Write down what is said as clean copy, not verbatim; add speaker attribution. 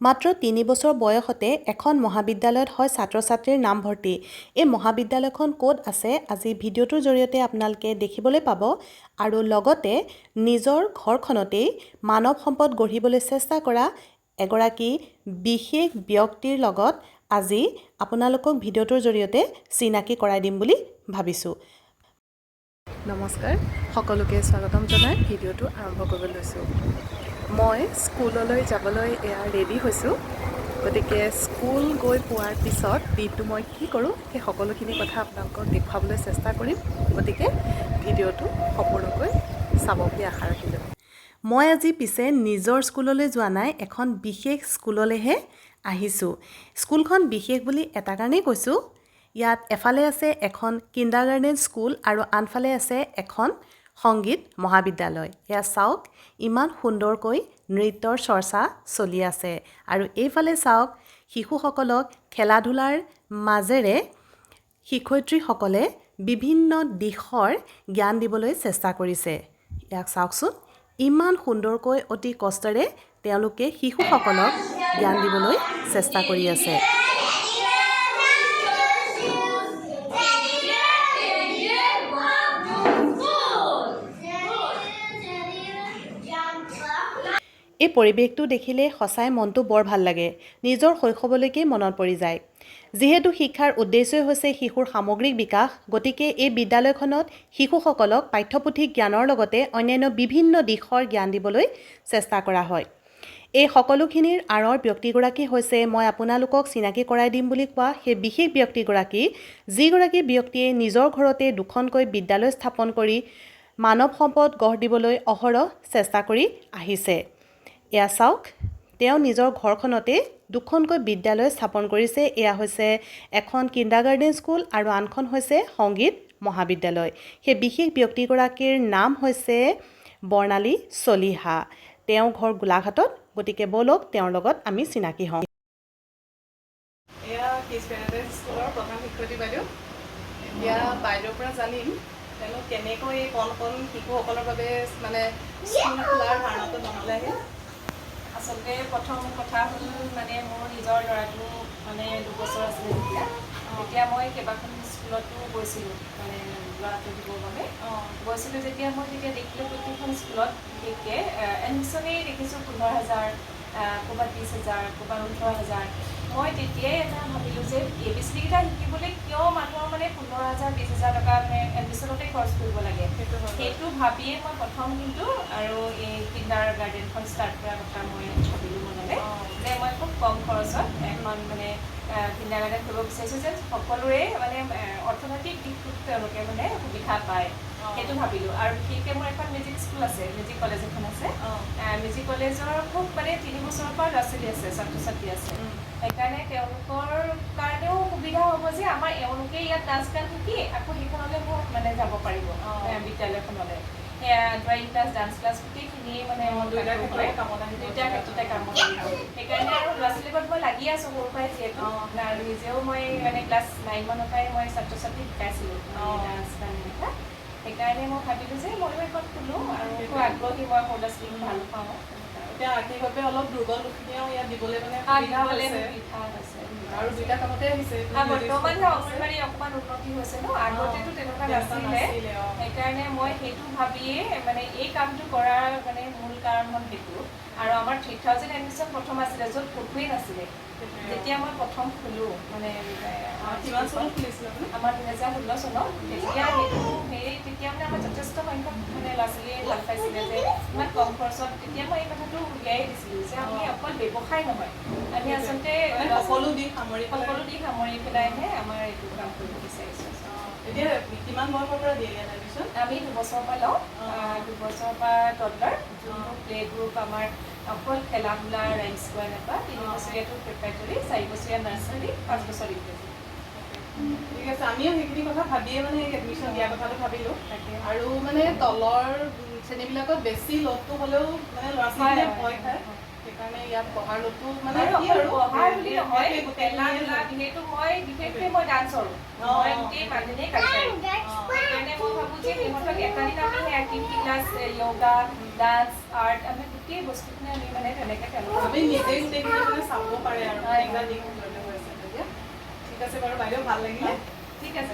Speaker 1: মাত্ৰ ৩ বছৰ বয়সতে এখন মহাবিদ্যালয়ত হয় ছাত্ৰ-ছাত্ৰীৰ নামভৰ্তি। এই মহাবিদ্যালয়খন ক'ত আছে আজি ভিডিঅ'টোৰ জৰিয়তে আপোনালোকে দেখিবলৈ পাব আৰু লগতে নিজৰ ঘৰখনতেই মানৱ সম্পদ গঢ়িবলৈ চেষ্টা কৰা এগৰাকী বিশেষ ব্যক্তিৰ লগত আজি আপোনালোকক ভিডিঅ'টোৰ জৰিয়তে চিনাকি কৰাই দিম বুলি ভাবিছোঁ। নমস্কাৰ, সকলোকে স্বাগতম জনাই ভিডিঅ'টো আৰম্ভ কৰিব লৈছোঁ। মই স্কুললৈ যাবলৈ ৰেডি হৈছোঁ। গতিকে স্কুল গৈ পোৱাৰ পিছত দিনটো মই কি কৰোঁ সেই সকলোখিনি কথা আপোনালোকক দেখুৱাবলৈ চেষ্টা কৰিম। গতিকে ভিডিঅ'টো সম্পূৰ্ণকৈ চাব বুলি আশা ৰাখিলোঁ। মই আজি পিছে নিজৰ স্কুললৈ যোৱা নাই, এখন বিশেষ স্কুললৈহে আহিছোঁ। স্কুলখন বিশেষ বুলি এটা কাৰণেই কৈছোঁ, ইয়াত এফালে আছে এখন kindergarten স্কুল আৰু আনফালে আছে এখন সংগীত মহাবিদ্যালয়। এয়া চাওক, ইমান সুন্দৰকৈ নৃত্যৰ চৰ্চা চলি আছে আৰু এইফালে চাওক শিশুসকলক খেলা ধূলাৰ মাজেৰে শিক্ষয়িত্ৰীসকলে বিভিন্ন দিশৰ জ্ঞান দিবলৈ চেষ্টা কৰিছে। ইয়াক চাওকচোন, ইমান সুন্দৰকৈ অতি কষ্টেৰে তেওঁলোকে শিশুসকলক জ্ঞান দিবলৈ চেষ্টা কৰি আছে। এই পৰিৱেশটো দেখিলে সঁচাই মনটো বৰ ভাল লাগে, নিজৰ শৈশৱলৈকে মনত পৰি যায়। যিহেতু শিক্ষাৰ উদ্দেশ্যই হৈছে শিশুৰ সামগ্ৰিক বিকাশ, গতিকে এই বিদ্যালয়খনত শিশুসকলক পাঠ্যপুথিক জ্ঞানৰ লগতে অন্যান্য বিভিন্ন দিশৰ জ্ঞান দিবলৈ চেষ্টা কৰা হয়। এই সকলোখিনিৰ আঁৰৰ ব্যক্তিগৰাকী হৈছে মই আপোনালোকক চিনাকি কৰাই দিম বুলি কোৱা সেই বিশেষ ব্যক্তিগৰাকী, যিগৰাকী ব্যক্তিয়ে নিজৰ ঘৰতে দুখনকৈ বিদ্যালয় স্থাপন কৰি মানৱ সম্পদ গঢ় দিবলৈ অহৰহ চেষ্টা কৰি আহিছে। এয়া চাওক, তেওঁ নিজৰ ঘৰখনতে দুখনকৈ বিদ্যালয় স্থাপন কৰিছে। এয়া হৈছে এখন kindergarten স্কুল আৰু আনখন হৈছে সংগীত মহাবিদ্যালয়। সেই বিশেষ ব্যক্তিগৰাকীৰ নাম হৈছে বৰ্ণালী চলিহা। তেওঁ ঘৰ গোলাঘাটত। গতিকে ব'লক তেওঁৰ লগত আমি চিনাকি হওঁ। এয়া kindergarten স্কুলৰ প্ৰধান শিক্ষয়িত্ৰী বাইদেউ। এতিয়া বাইদেউৰ পৰা জানিম তেওঁলোক কেনেকৈ এই কণ কণ শিশুসকলৰ বাবে মানে স্কুল খোলাৰ ধাৰণাটো মনলৈ আহিল।
Speaker 2: আচলতে প্ৰথম কথা হ'ল মানে মোৰ নিজৰ ল'ৰাটো মানে 2 বছৰ আছিলে তেতিয়া মই কেইবাখন স্কুলতো গৈছিলোঁ মানে ল'ৰাটো দিবৰ বাবে গৈছিলোঁ। যেতিয়া মই তেতিয়া দেখিলোঁ প্ৰতিখন স্কুলত বিশেষকৈ এডমিশ্যনেই দেখিছোঁ 15,000, ক'ৰবাত 20,000, ক'ৰবাত 18,000। মই তেতিয়াই এটা ভাবিলোঁ যে ABCD কেইটা শিকিবলৈ কিয় মানুহৰ মানে 15,000, 20,000 টকা মানে এডমিশ্যনতে খৰচ কৰিব লাগে, সেইটো ভাবিয়ে মই প্ৰথম কিন্তু আৰু এই kindergartenখন ষ্টাৰ্ট কৰাৰ কথা মই ভাবিলোঁ মনলৈ যে মই খুব কম খৰচত এখন মানে kindergarten কৰিব বিচাৰিছোঁ যে সকলোৰে মানে অৰ্থনৈতিক দিশটোত তেওঁলোকে মানে সুবিধা পায়, সেইটো ভাবিলোঁ। আৰু বিশেষকৈ মোৰ এখন মিউজিক স্কুল আছে, মিউজিক কলেজ এখন আছে। মিউজিক কলেজৰ খুব মানে 3 বছৰৰ পৰা ল'ৰা ছোৱালী আছে, ছাত্ৰ ছাত্ৰী আছে। সেইকাৰণে তেওঁলোকৰ কাৰণেও সুবিধা হ'ব যে আমাৰ এওঁলোকে ইয়াত নাচ গান শিকি আকৌ সেইখনলৈ মোৰ মানে যাব পাৰিব বিদ্যালয়খনলৈ। সেয়া ড্ৰয়িং ক্লাছ, ডান্স ক্লাছ গোটেইখিনিয়ে মানে দুইটা ক্ষেত্ৰতে কামত লাগিব। সেইকাৰণে আৰু ল'ৰা ছোৱালীৰ লগত মই লাগি আছোঁ সৰুৰ পৰাই, যিহেতু আৰু নিজেও মই মানে ক্লাছ 9 মানৰ পৰাই মই ছাত্ৰ ছাত্ৰীক শিকাইছিলোঁ ডান্স গান এনেকুৱা। সেইকাৰণে মই ভাবিলোঁ যে ময়ো এখন খোলোঁ আৰু খুব আগ্ৰহী, মই সৰু ল'ৰা ছোৱালীক ভাল পাওঁ।
Speaker 1: এতিয়া আৰ্থিকভাৱে অলপ দুৰ্বল দুখীয়াও ইয়াত দিবলৈ মানে সুবিধা হৈছে আৰু দুইটা কামতে আহিছে।
Speaker 2: বৰ্তমান অংগনবাড়ী অকণমান উন্নতি হৈছে ন, আগতেতো তেনেকুৱা নাছিলে। সেইকাৰণে মই সেইটো ভাবিয়ে মানে এই কামটো কৰাৰ মানে মূল কাৰণ হ'ল সেইটো। আৰু আমাৰ 3,000 এডমিশ্যন প্ৰথম আছিলে, য'ত ক'তোৱেই নাছিলে। যেতিয়া মই প্ৰথম খোলোঁ মানে
Speaker 1: কিমান চনত খুলিছিলে
Speaker 2: আমাৰ 2016 চনত, তেতিয়া তেতিয়া মানে আমাৰ যথেষ্ট সংখ্যক মানে ল'ৰা ছোৱালীয়ে ভাল পাইছিলে যে ইমান কম খৰচত। তেতিয়া মই এই কথাটো উলিয়াই দিছিলোঁ যে আমি অকল ব্যৱসায় নহয়, আমি আচলতে সকলো দিশ সামৰি পেলাইহে আমাৰ এইটো কাম কৰিব বিচাৰিছোঁ।
Speaker 1: এতিয়া কিমান বয়সৰ পৰা দিয়ে ইয়াত এডমিশ্যন?
Speaker 2: আমি 2 বছৰৰ পৰা লওঁ, 2 বছৰৰ পৰা টডলাৰ, যোনটো প্লে গ্ৰুপ আমাৰ অকল খেলা ধূলা ৰাইমছ কৰা এনেকুৱা। 3 বছৰীয়াটো প্ৰিপাৰেটৰী, 4 বছৰীয়া নাৰ্চাৰী, 5 বছৰ ইংৰাজী।
Speaker 1: ঠিক আছে, আমিও সেইখিনি কথা ভাবিয়ে মানে এডমিশ্যন দিয়াৰ কথাটো ভাবিলোঁ। আৰু মানে তলৰ শ্ৰেণীবিলাকত বেছি ল'ডটো হ'লেও মানে ল'ৰা ছোৱালীয়ে ভয় খায়, সেইকাৰণে ইয়াত পঢ়াৰ ল'ডটো মানে
Speaker 2: পঢ়াৰ বুলি নহয়, খেলা ধূলা যিহেতু মই বিশেষকৈ মই ডান্সৰ মই গোটেই মানুহজনেই কালচাৰেল। সেইকাৰণে মই ভাবোঁ যে সিহঁতক এটা দিন আমি activity class, yoga, dance, art আমি গোটেই বস্তুখিনি আমি মানে তেনেকৈ তেওঁলোকক
Speaker 3: আমি নিজে গোটেইখিনি মানে চাব পাৰে আৰু এনেকুৱা দিশ লৈ আছে তেতিয়া ঠিক আছে বাৰু বাইদেউ ভাল লাগিলে
Speaker 2: ঠিক আছে